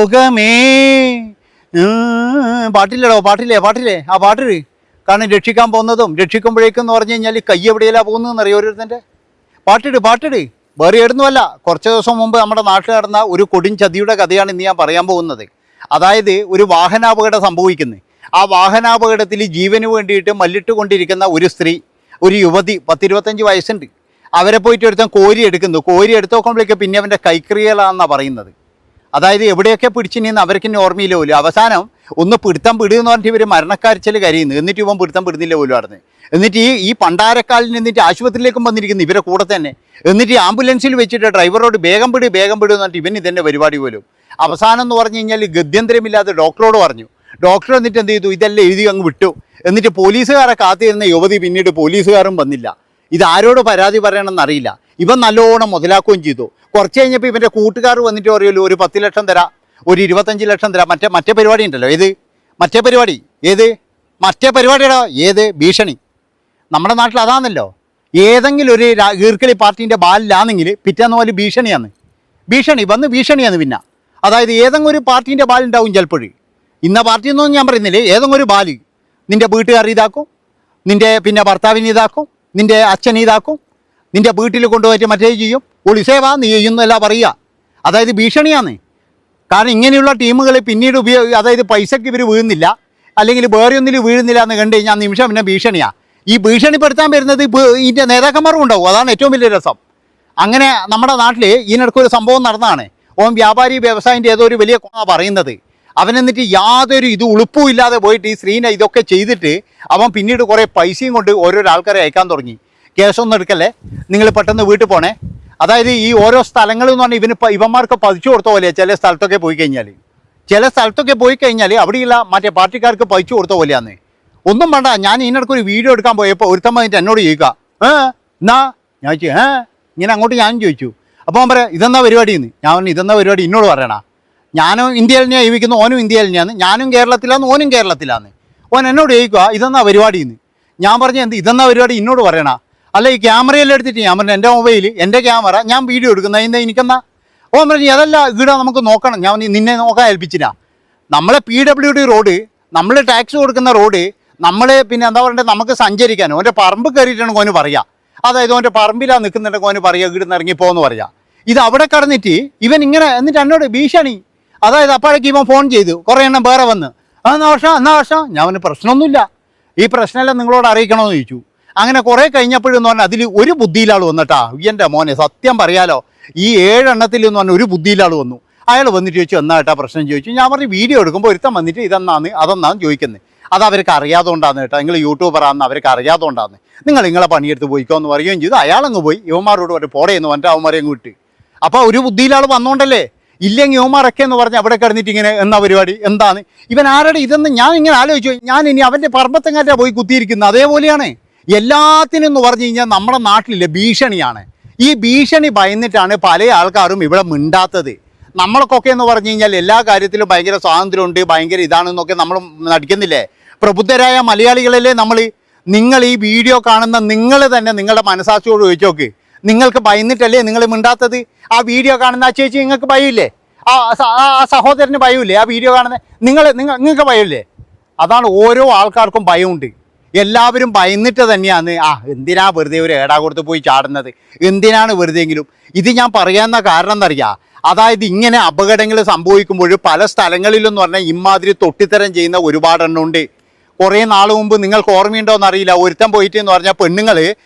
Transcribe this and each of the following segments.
ലോകമേ പാട്ടില്ലടോ പാട്ടില്ലേ ആ പാട്ടില്. കാരണം രക്ഷിക്കാൻ പോകുന്നതും രക്ഷിക്കുമ്പോഴേക്കും എന്ന് പറഞ്ഞു കഴിഞ്ഞാൽ കൈ എവിടെയല്ല പോകുന്നതെന്ന് അറിയോ ഓരോരുത്തൻ്റെ. പാട്ടിട് വേറെ എവിടുന്നുമല്ല. കുറച്ച് ദിവസം മുമ്പ് നമ്മുടെ നാട്ടിൽ നടന്ന ഒരു കൊടും ചതിയുടെ കഥയാണ് ഇന്ന് ഞാൻ പറയാൻ പോകുന്നത്. അതായത് ഒരു വാഹനാപകടം സംഭവിക്കുന്നത്. ആ വാഹനാപകടത്തിൽ ജീവന് വേണ്ടിയിട്ട് മല്ലിട്ട് കൊണ്ടിരിക്കുന്ന ഒരു സ്ത്രീ, ഒരു യുവതി, 10-25 വയസ്സുണ്ട്. അവരെ പോയിട്ട് ഒരുത്തൻ കോരി എടുത്ത് നോക്കുമ്പോഴേക്ക് പിന്നെ അവൻ്റെ കൈക്രിയലാണെന്നാണ് പറയുന്നത്. അതായത് എവിടെയൊക്കെ പിടിച്ചിനിന്ന് അവർക്ക് ഇനി ഓർമ്മയില്ല പോലും. അവസാനം ഒന്ന് പിടുത്തം എന്ന് പറഞ്ഞിട്ട് ഇവർ മരണക്കാരിച്ചൽ കരയുന്നു. എന്നിട്ട് ഇവൻ പിടുത്തം പിടുന്നില്ല പോലും നടന്ന്. എന്നിട്ട് ഈ പണ്ടാരക്കാലിൽ നിന്നിട്ട് ആശുപത്രിയിലേക്കും വന്നിരിക്കുന്നു ഇവരെ കൂടെ തന്നെ. എന്നിട്ട് ഈ ആംബുലൻസിൽ വെച്ചിട്ട് ഡ്രൈവറോട് വേഗം പിടി എന്ന് പറഞ്ഞിട്ട് ഇവൻ ഇതെന്നെ പരിപാടി പോലും. അവസാനം എന്ന് പറഞ്ഞു കഴിഞ്ഞാൽ ഗത്യന്തരമില്ലാതെ ഡോക്ടറോട് പറഞ്ഞു. ഡോക്ടർ എന്നിട്ട് എന്ത് ചെയ്തു, ഇതെല്ലാം എഴുതി അങ്ങ് വിട്ടു. എന്നിട്ട് പോലീസുകാരെ കാത്തിരുന്ന യുവതി പിന്നീട് പോലീസുകാരും വന്നില്ല. ഇതാരോട് പരാതി പറയണമെന്ന് അറിയില്ല. ഇവൻ നല്ലോണം മുതലാക്കുകയും ചെയ്തു. കുറച്ച് കഴിഞ്ഞപ്പോൾ ഇവൻ്റെ കൂട്ടുകാർ വന്നിട്ട് പറയുമല്ലോ, ഒരു 10 ലക്ഷം തരാം, ഒരു 25 ലക്ഷം തരാം. മറ്റേ പരിപാടി ഉണ്ടല്ലോ, മറ്റേ പരിപാടിയുടെ ഭീഷണി. നമ്മുടെ നാട്ടിൽ അതാണല്ലോ. ഏതെങ്കിലും ഒരു ഈർക്കലി പാർട്ടീൻ്റെ ബാലിലാണെങ്കിൽ പിറ്റേന്ന് പോലെ ഭീഷണിയാണ്. ഭീഷണിയാണ് പിന്നെ. അതായത് ഏതെങ്കിലും ഒരു പാർട്ടീൻ്റെ ബാലുണ്ടാവും ചിലപ്പോഴും. ഇന്ന പാർട്ടി എന്നൊന്നും ഞാൻ പറയുന്നില്ലേ, ഏതെങ്കിലും ഒരു ബാല് നിൻ്റെ വീട്ടുകാർ ഇതാക്കും, നിൻ്റെ പിന്നെ ഭർത്താവിനെ ഇതാക്കും, നിൻ്റെ അച്ഛനെ ഇതാക്കും, നിൻ്റെ വീട്ടിൽ കൊണ്ടുപോയിട്ട് മറ്റേ ചെയ്യും, ഒളിസേവാ നീ ചെയ്യുന്നല്ല പറയുക. അതായത് ഭീഷണിയാണ്. കാരണം ഇങ്ങനെയുള്ള ടീമുകൾ പിന്നീട് അതായത് പൈസയ്ക്ക് ഇവർ വീഴുന്നില്ല, അല്ലെങ്കിൽ വേറെ ഒന്നിൽ വീഴുന്നില്ല എന്ന് കണ്ടു കഴിഞ്ഞാൽ നിമിഷം പിന്നെ ഭീഷണിയാണ്. ഈ ഭീഷണിപ്പെടുത്താൻ വരുന്നത് ഇതിൻ്റെ നേതാക്കന്മാരും ഉണ്ടാവും. അതാണ് ഏറ്റവും വലിയ രസം. അങ്ങനെ നമ്മുടെ നാട്ടിൽ ഇതിനിടയ്ക്കൊരു സംഭവം നടന്നതാണ്. ഓൻ വ്യാപാരി വ്യവസായിൻ്റെ ഏതോ ഒരു വലിയ പറയുന്നത്. അവനെന്നിട്ട് യാതൊരു ഉളുപ്പും ഇല്ലാതെ പോയിട്ട് ഈ സ്ത്രീനെ ഇതൊക്കെ ചെയ്തിട്ട് അവൻ പിന്നീട് കുറേ പൈസയും കൊണ്ട് ഓരോരോ ആൾക്കാരെ അയക്കാൻ തുടങ്ങി. കേസൊന്നും എടുക്കല്ലേ, നിങ്ങൾ പെട്ടെന്ന് വീട്ടിൽ പോണേ. അതായത് ഈ ഓരോ സ്ഥലങ്ങളിൽ എന്ന് പറഞ്ഞാൽ ഇവന്മാർക്ക് പതിച്ചു കൊടുത്ത പോലെയാണ്. ചില സ്ഥലത്തൊക്കെ പോയി കഴിഞ്ഞാൽ അവിടെയുള്ള മറ്റേ പാർട്ടിക്കാർക്ക് പതിച്ചു കൊടുത്ത പോലെയാന്ന്. ഒന്നും വേണ്ട. ഞാൻ ഇതിനിടയ്ക്ക് ഒരു വീഡിയോ എടുക്കാൻ പോയപ്പോൾ ഒരുത്തം വന്നിട്ട് എന്നോട് ചോദിക്കുക, എന്നാ ഞാൻ ചോദിച്ചു ഇങ്ങനെ അങ്ങോട്ട് ഞാനും ചോദിച്ചു. അപ്പോൾ അവൻ പറയാം ഇതെന്നാ പരിപാടിയെന്ന്. ഞാൻ പറഞ്ഞു ഇതെന്നാ പരിപാടി എന്നോട് പറയണ. ഞാനും ഇന്ത്യയിൽ തന്നെയാണ് ജീവിക്കുന്നു, ഓനും ഇന്ത്യയിൽ തന്നെയാണ്. ഞാനും കേരളത്തിലാന്ന്, ഓനും കേരളത്തിലാന്ന്. ഓൻ എന്നോട് ചോദിക്കുക ഇതെന്നാ പരിപാടിയെന്ന്. ഞാൻ പറഞ്ഞു ഇതെന്നാ പരിപാടി എന്നോട് പറയണ. അല്ല ഈ ക്യാമറയെല്ലാം എടുത്തിട്ട് ഞാൻ പറഞ്ഞു എൻ്റെ മൊബൈൽ, എൻ്റെ ക്യാമറ, ഞാൻ വീഡിയോ എടുക്കുന്ന അതിൻ്റെ എനിക്കെന്നാ. ഓൻ പറഞ്ഞു അതല്ല ഇവിടെ നമുക്ക് നോക്കണം. ഞാൻ നിന്നെ നോക്കാൻ ഏൽപ്പിച്ചില്ല. നമ്മളെ PWD റോഡ്, നമ്മൾ ടാക്സ് കൊടുക്കുന്ന റോഡ്, നമ്മൾ പിന്നെ എന്താ പറയണ്ടത്, നമുക്ക് സഞ്ചരിക്കാൻ ഓൻ്റെ പറമ്പ് കയറിയിട്ടാണ് ഓന് പറയുക. അതായത് ഓൻ്റെ പറമ്പിലാണ് നിൽക്കുന്നുണ്ടെങ്കിൽ ഓന് പറയുക ഇവിടെ നിന്ന് ഇറങ്ങിപ്പോന്ന് പറയാം. ഇത് അവിടെ കടന്നിട്ട് ഇവൻ ഇങ്ങനെ എന്നിട്ട് എന്നോട് ഭീഷണി. അതായത് അപ്പോഴേക്ക് ഇവൻ ഫോൺ ചെയ്തു, കുറേ എണ്ണം വേറെ വന്ന് എന്നാ വർഷം ഞാൻ അവന് പ്രശ്നമൊന്നുമില്ല, ഈ പ്രശ്നമെല്ലാം നിങ്ങളോട് അറിയിക്കണമെന്ന് ചോദിച്ചു. അങ്ങനെ കുറേ കഴിഞ്ഞപ്പോഴെന്ന് പറഞ്ഞാൽ അതിൽ ഒരു ബുദ്ധിയിലാൾ വന്നിട്ടാ. എൻ്റെ മോനെ സത്യം പറയാലോ, ഈ 7 എണ്ണത്തിൽ എന്ന് പറഞ്ഞാൽ ഒരു ബുദ്ധിയിലാൾ വന്നു. അയാൾ വന്നിട്ട് ചോദിച്ചു എന്നാ ഏട്ടാ പ്രശ്നം ചോദിച്ചു. ഞാൻ പറഞ്ഞു വീഡിയോ എടുക്കുമ്പോൾ ഒരുത്തം വന്നിട്ട് ഇതെന്നാന്ന് അതെന്നാന്ന് ചോദിക്കുന്നത്. അത് അവർക്ക് അറിയാതുകൊണ്ടാന്ന് കേട്ടോ, നിങ്ങൾ യൂട്യൂബറാണെന്ന് അവർക്ക് അറിയാതുകൊണ്ടാന്ന്. നിങ്ങളെ പണിയെടുത്ത് പോയിക്കോ എന്ന് പറയുകയും ചെയ്തു. അയാളങ്ങ് പോയി. യുവമാരോട് ഒരു പോടയെന്ന് പറഞ്ഞിട്ട് അവന്മാരെയും വിട്ട്. അപ്പോൾ ഒരു ബുദ്ധിയിലാൾ വന്നോണ്ടല്ലേ. ഇല്ലെങ്കിൽ യുവമാരൊക്കെ എന്ന് പറഞ്ഞാൽ അവിടെ കിടന്നിട്ട് ഇങ്ങനെ എന്നാ പരിപാടി എന്താണ് ഇവൻ ആരുടെ ഇതെന്ന് ഞാൻ ഇങ്ങനെ ആലോചിച്ചു. ഞാൻ ഇനി അവൻ്റെ പറമ്പത്തെങ്ങാറ്റാ പോയി കുത്തിയിരിക്കുന്നത്. അതേപോലെയാണ് എല്ലാത്തിനും എന്ന് പറഞ്ഞു കഴിഞ്ഞാൽ നമ്മുടെ നാട്ടിലെ ഭീഷണിയാണ്. ഈ ഭീഷണി ഭയന്നിട്ടാണ് പല ആൾക്കാരും ഇവിടെ മിണ്ടാത്തത്. നമ്മൾക്കൊക്കെ എന്ന് പറഞ്ഞു കഴിഞ്ഞാൽ എല്ലാ കാര്യത്തിലും ഭയങ്കര സ്വാതന്ത്ര്യമുണ്ട്, ഭയങ്കര ഇതാണെന്നൊക്കെ നമ്മൾ നടിക്കുന്നില്ലേ. പ്രബുദ്ധരായ മലയാളികളല്ലേ നമ്മൾ. നിങ്ങൾ ഈ വീഡിയോ കാണുന്ന നിങ്ങൾ തന്നെ നിങ്ങളുടെ മനസാക്ഷിയോട് ചോദിച്ചു നോക്ക്. നിങ്ങൾക്ക് ഭയന്നിട്ടല്ലേ നിങ്ങൾ മിണ്ടാത്തത്? ആ വീഡിയോ കാണുന്ന ആ ചേച്ചി നിങ്ങൾക്ക് ഭയമില്ലേ? ആ സഹോദരന് ഭയമില്ലേ? ആ വീഡിയോ കാണുന്ന നിങ്ങൾക്ക് ഭയമില്ലേ? അതാണ് ഓരോ ആൾക്കാർക്കും ഭയമുണ്ട്. എല്ലാവരും ഭയന്നിട്ട് തന്നെയാണ്. എന്തിനാ വെറുതെ ഒരു ഏടാ കൊടുത്ത് പോയി ചാടുന്നത്, എന്തിനാണ് വെറുതെയെങ്കിലും. ഇത് ഞാൻ പറയാവുന്ന കാരണം എന്നറിയാം. അതായത് ഇങ്ങനെ അപകടങ്ങൾ സംഭവിക്കുമ്പോൾ പല സ്ഥലങ്ങളിലെന്ന് പറഞ്ഞാൽ ഇമാതിരി തൊട്ടിത്തരം ചെയ്യുന്ന ഒരുപാടെണ്ണം ഉണ്ട്. കുറേ നാൾ മുമ്പ് നിങ്ങൾക്ക് ഓർമ്മയുണ്ടോ എന്നറിയില്ല, ഒരുത്തം പോയിട്ട് എന്ന് പറഞ്ഞാൽ പെണ്ണുങ്ങൾ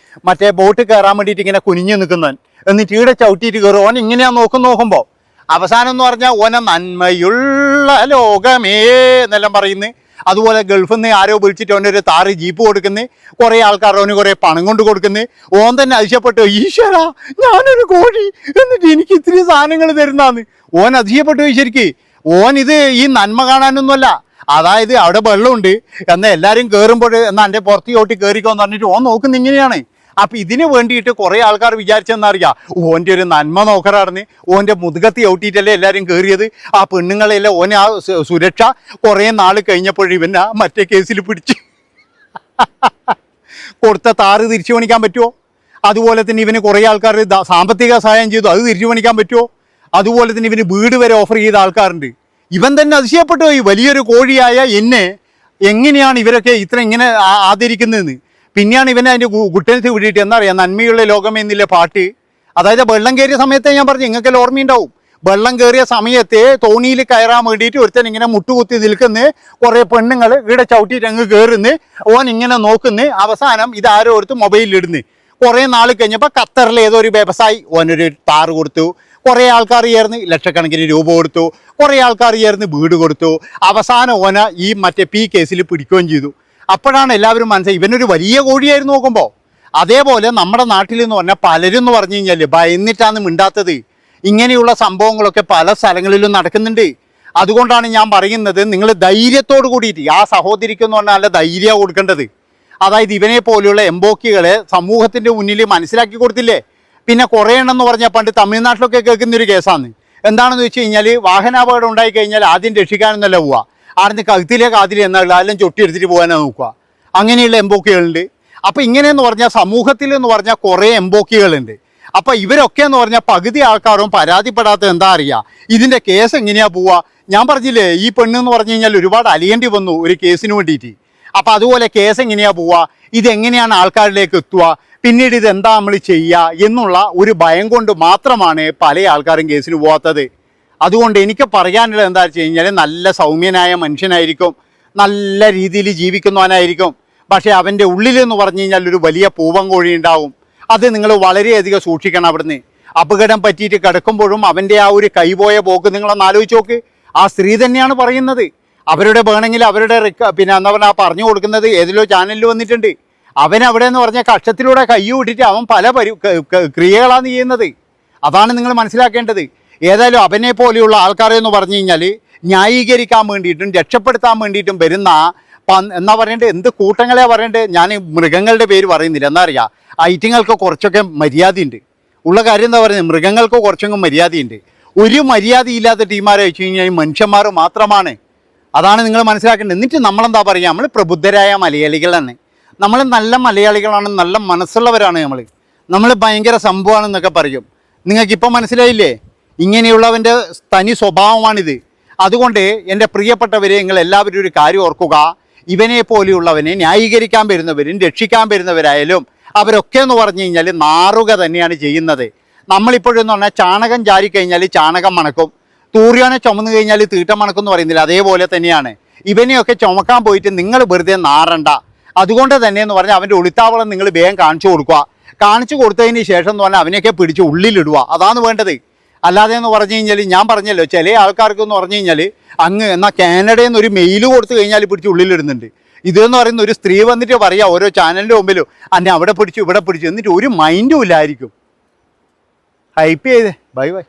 മറ്റേ ബോട്ട് കയറാൻ വേണ്ടിയിട്ട് ഇങ്ങനെ കുനിഞ്ഞു നിൽക്കുന്നവൻ, എന്നിട്ട് ഇവിടെ ചവിട്ടിയിട്ട് കയറും. ഓൻ ഇങ്ങനെയാണ് നോക്കുമ്പോൾ അവസാനം എന്ന് പറഞ്ഞാൽ ഓനെ നന്മയുള്ള ലോകമേ എന്നെല്ലാം പറയുന്നു. അതുപോലെ ഗൾഫിൽ നിന്ന് ആരോ വിളിച്ചിട്ട് ഓനൊരു താറ് ജീപ്പ് കൊടുക്കുന്നു. കുറേ ആൾക്കാർ ഓന് കുറേ പണം കൊണ്ട് കൊടുക്കുന്നു. ഓൻ തന്നെ അതിശയപ്പെട്ടു, ഈശ്വര ഞാനൊരു കോഴി എന്നിട്ട് എനിക്ക് ഇത്തിരി സാധനങ്ങൾ തരുന്നാന്ന്. ഓൻ അതിശയപ്പെട്ടു. ശരിക്ക് ഓൻ ഇത് ഈ നന്മ കാണാനൊന്നുമല്ല. അതായത് അവിടെ വെള്ളമുണ്ട് എന്നാൽ എല്ലാവരും കയറുമ്പോൾ എന്നാൽ എൻ്റെ പുറത്ത് ചോട്ടി കയറിക്കോന്ന് പറഞ്ഞിട്ട് ഓൻ നോക്കുന്ന ഇങ്ങനെയാണ്. അപ്പം ഇതിന് വേണ്ടിയിട്ട് കുറേ ആൾക്കാർ വിചാരിച്ചെന്നറിയാം ഓൻ്റെ ഒരു നന്മ നോക്കറാർന്ന്. ഓൻ്റെ മുതുകത്തി ഔട്ടിയിട്ടല്ലേ എല്ലാവരും കയറിയത്. ആ പെണ്ണുങ്ങളെല്ലാം ഓനെ ആ സുരക്ഷ കുറേ നാൾ കഴിഞ്ഞപ്പോൾ ഇവനെ മറ്റേ കേസിൽ പിടിച്ച് കൊടുത്ത താറ് തിരിച്ചു പണിക്കാൻ പറ്റുമോ? അതുപോലെ തന്നെ ഇവന് കുറേ ആൾക്കാർ സാമ്പത്തിക സഹായം ചെയ്തു, അത് തിരിച്ചു പണിക്കാൻ പറ്റുമോ? അതുപോലെ തന്നെ ഇവന് വീട് വരെ ഓഫർ ചെയ്ത ആൾക്കാരുണ്ട്. ഇവൻ തന്നെ അതിശയപ്പെട്ടു പോയി, വലിയൊരു കോഴിയായ എന്നെ എങ്ങനെയാണ് ഇവരൊക്കെ ഇത്ര ഇങ്ങനെ ആദരിക്കുന്നതെന്ന്. പിന്നെയാണ് ഇവനെ അതിൻ്റെ ഗുട്ടൻസ് വിട്ടിട്ട് എന്താ പറയുക, നന്മയുള്ള ലോകം എന്നില്ല പാട്ട്. അതായത് വെള്ളം കയറിയ സമയത്തെ ഞാൻ പറഞ്ഞു, നിങ്ങൾക്കെല്ലാം ഓർമ്മയുണ്ടാവും. വെള്ളം കയറിയ സമയത്ത് തോണിയിൽ കയറാൻ വേണ്ടിയിട്ട് ഒരുത്തൻ ഇങ്ങനെ മുട്ടുകുത്തി നിൽക്കുന്നു, കുറേ പെണ്ണുങ്ങൾ ഇവിടെ ചവിട്ടിയിട്ട് അങ്ങ് കയറുന്നു, ഓൻ ഇങ്ങനെ നോക്കുന്നു. അവസാനം ഇതാരോ എടുത്ത് മൊബൈലിലിടുന്നു. കുറേ നാൾ കഴിഞ്ഞപ്പോൾ ഖത്തറിൽ ഏതോ ഒരു വ്യവസായി ഓനൊരു താറ് കൊടുത്തു, കുറേ ആൾക്കാർ ചേർന്ന് ലക്ഷക്കണക്കിന് രൂപ കൊടുത്തു, കുറേ ആൾക്കാർ ചേർന്ന് വീട് കൊടുത്തു. അവസാനം ഓന ഈ മറ്റേ പി കേസിൽ പിടിക്കുകയും ചെയ്തു. അപ്പോഴാണ് എല്ലാവരും മനസ്സിലായി ഇവനൊരു വലിയ കോഴിയായിരുന്നു നോക്കുമ്പോൾ. അതേപോലെ നമ്മുടെ നാട്ടിൽ എന്ന് പറഞ്ഞാൽ പലരും എന്ന് പറഞ്ഞു കഴിഞ്ഞാൽ ഭയന്നിട്ടാണ് മിണ്ടാത്തത്. ഇങ്ങനെയുള്ള സംഭവങ്ങളൊക്കെ പല സ്ഥലങ്ങളിലും നടക്കുന്നുണ്ട്. അതുകൊണ്ടാണ് ഞാൻ പറയുന്നത്, നിങ്ങൾ ധൈര്യത്തോട് കൂടിയിട്ട് ആ സഹോദരിക്കെന്ന് പറഞ്ഞാൽ നല്ല ധൈര്യമാണ് കൊടുക്കേണ്ടത്. അതായത് ഇവനെ പോലെയുള്ള എംബോക്കികളെ സമൂഹത്തിൻ്റെ മുന്നിൽ മനസ്സിലാക്കി കൊടുത്തില്ലേ. പിന്നെ കുറേ എണ്ണം പറഞ്ഞാൽ പണ്ട് തമിഴ്നാട്ടിലൊക്കെ കേൾക്കുന്നൊരു കേസാണ്. എന്താണെന്ന് വെച്ച് കഴിഞ്ഞാൽ വാഹനാപകടം ഉണ്ടായിക്കഴിഞ്ഞാൽ ആദ്യം രക്ഷിക്കാനൊന്നല്ല പോവുക, ആടുന്ന് കഴുത്തിലെ കാതിലെ എന്നുള്ള എല്ലാം ചൊട്ടിയെടുത്തിട്ട് പോകാനാണ് നോക്കുക. അങ്ങനെയുള്ള എംബോക്കികളുണ്ട്. അപ്പോൾ ഇങ്ങനെയെന്ന് പറഞ്ഞാൽ സമൂഹത്തിൽ എന്ന് പറഞ്ഞാൽ കുറേ എംബോക്കികളുണ്ട്. അപ്പോൾ ഇവരൊക്കെ എന്ന് പറഞ്ഞാൽ പകുതി ആൾക്കാരും പരാതിപ്പെടാത്തത് എന്താ അറിയുക, ഇതിൻ്റെ കേസ് എങ്ങനെയാണ് പോവുക. ഞാൻ പറഞ്ഞില്ലേ, ഈ പെണ്ണെന്ന് പറഞ്ഞു കഴിഞ്ഞാൽ ഒരുപാട് അലിയേണ്ടി വന്നു ഒരു കേസിന് വേണ്ടിയിട്ട്. അപ്പോൾ അതുപോലെ കേസ് എങ്ങനെയാണ് പോവുക, ഇതെങ്ങനെയാണ് ആൾക്കാരിലേക്ക് എത്തുക, പിന്നീട് ഇതെന്താ നമ്മൾ ചെയ്യുക എന്നുള്ള ഒരു ഭയം കൊണ്ട് മാത്രമാണ് പല ആൾക്കാരും കേസിന് പോകാത്തത്. അതുകൊണ്ട് എനിക്ക് പറയാനുള്ളത് എന്താ വെച്ച് കഴിഞ്ഞാൽ, നല്ല സൗമ്യനായ മനുഷ്യനായിരിക്കും, നല്ല രീതിയിൽ ജീവിക്കുന്നവനായിരിക്കും. പക്ഷേ അവൻ്റെ ഉള്ളിലെന്ന് പറഞ്ഞു കഴിഞ്ഞാൽ ഒരു വലിയ പൂവൻ കോഴി ഉണ്ടാവും. അത് നിങ്ങൾ വളരെയധികം സൂക്ഷിക്കണം. അവിടുന്ന് അപകടം പറ്റിയിട്ട് കിടക്കുമ്പോഴും അവൻ്റെ ആ ഒരു കൈപോയ പോക്ക് നിങ്ങളൊന്ന് ആലോചിച്ച് നോക്ക്. ആ സ്ത്രീ തന്നെയാണ് പറയുന്നത്. അവരുടെ വേണമെങ്കിൽ അവരുടെ പിന്നെ എന്താ പറയുക പറഞ്ഞു കൊടുക്കുന്നത് ഏതിലോ ചാനലിൽ വന്നിട്ടുണ്ട്. അവൻ അവിടെ എന്ന് പറഞ്ഞാൽ കക്ഷത്തിലൂടെ കൈ വിട്ടിട്ട് അവൻ പല ക്രിയകളാണ് ചെയ്യുന്നത്. അതാണ് നിങ്ങൾ മനസ്സിലാക്കേണ്ടത്. ഏതായാലും അവനെ പോലെയുള്ള ആൾക്കാരെ എന്ന് പറഞ്ഞു കഴിഞ്ഞാൽ ന്യായീകരിക്കാൻ വേണ്ടിയിട്ടും രക്ഷപ്പെടുത്താൻ വേണ്ടിയിട്ടും വരുന്ന എന്നാ പറയേണ്ടത്, എന്ത് കൂട്ടങ്ങളെ പറയേണ്ടത്. ഞാൻ മൃഗങ്ങളുടെ പേര് പറയുന്നില്ല, എന്താ അറിയാം, ഐറ്റിങ്ങൾക്ക് കുറച്ചൊക്കെ മര്യാദയുണ്ട്. ഉള്ള കാര്യം എന്താ പറയുന്നത്, മൃഗങ്ങൾക്ക് കുറച്ചൊക്കെ മര്യാദയുണ്ട്. ഒരു മര്യാദയില്ലാത്ത ടീമാരെ വെച്ച് കഴിഞ്ഞാൽ മനുഷ്യന്മാർ മാത്രമാണ്. അതാണ് നിങ്ങൾ മനസ്സിലാക്കേണ്ടത്. എന്നിട്ട് നമ്മളെന്താ പറയുക, നമ്മൾ പ്രബുദ്ധരായ മലയാളികളാണ്, നമ്മൾ നല്ല മലയാളികളാണ്, നല്ല മനസ്സുള്ളവരാണ്, നമ്മൾ ഭയങ്കര സംഭവമാണെന്നൊക്കെ പറയും. നിങ്ങൾക്കിപ്പോൾ മനസ്സിലായില്ലേ, ഇങ്ങനെയുള്ളവൻ്റെ തനി സ്വഭാവമാണിത്. അതുകൊണ്ട് എൻ്റെ പ്രിയപ്പെട്ടവരെ, നിങ്ങൾ എല്ലാവരും ഒരു കാര്യം ഓർക്കുക, ഇവനെ പോലെയുള്ളവനെ ന്യായീകരിക്കാൻ വരുന്നവരും രക്ഷിക്കാൻ വരുന്നവരായാലും അവരൊക്കെ എന്ന് പറഞ്ഞു കഴിഞ്ഞാൽ നാറുക തന്നെയാണ് ചെയ്യുന്നത്. നമ്മളിപ്പോഴെന്ന് പറഞ്ഞാൽ ചാണകം ചാരിക്കഴിഞ്ഞാൽ ചാണകം മണക്കും, തൂറിയോനെ ചുമന്നു കഴിഞ്ഞാൽ തീട്ടം മണക്കും എന്ന് പറയുന്നില്ല, അതേപോലെ തന്നെയാണ് ഇവനെയൊക്കെ ചുമക്കാൻ പോയിട്ട് നിങ്ങൾ വെറുതെ നാറണ്ട. അതുകൊണ്ട് തന്നെ എന്ന് പറഞ്ഞാൽ അവൻ്റെ ഒളിത്താവളം നിങ്ങൾ വേഗം കാണിച്ചു കൊടുക്കുക. കാണിച്ചു കൊടുത്തതിന് ശേഷം എന്ന് പറഞ്ഞാൽ അവനെയൊക്കെ പിടിച്ച് ഉള്ളിലിടുക. അതാണ് വേണ്ടത്. അല്ലാതെ എന്ന് പറഞ്ഞു കഴിഞ്ഞാൽ, ഞാൻ പറഞ്ഞല്ലോ, ചില ആൾക്കാർക്ക് എന്ന് പറഞ്ഞു കഴിഞ്ഞാൽ അങ്ങ് എന്നാൽ കാനഡയിൽ നിന്ന് ഒരു മെയിൽ കൊടുത്തു കഴിഞ്ഞാൽ പിടിച്ച് ഉള്ളിലിടുന്നുണ്ട്. ഇതെന്ന് പറയുന്ന ഒരു സ്ത്രീ വന്നിട്ട് പറയാം ഓരോ ചാനലിൻ്റെ മുമ്പിലും, അന്നെ അവിടെ പിടിച്ചു ഇവിടെ പിടിച്ചു, എന്നിട്ട് ഒരു മൈൻഡും ഇല്ലായിരിക്കും. ഹൈപ്പ് ചെയ്തേ. Bye bye.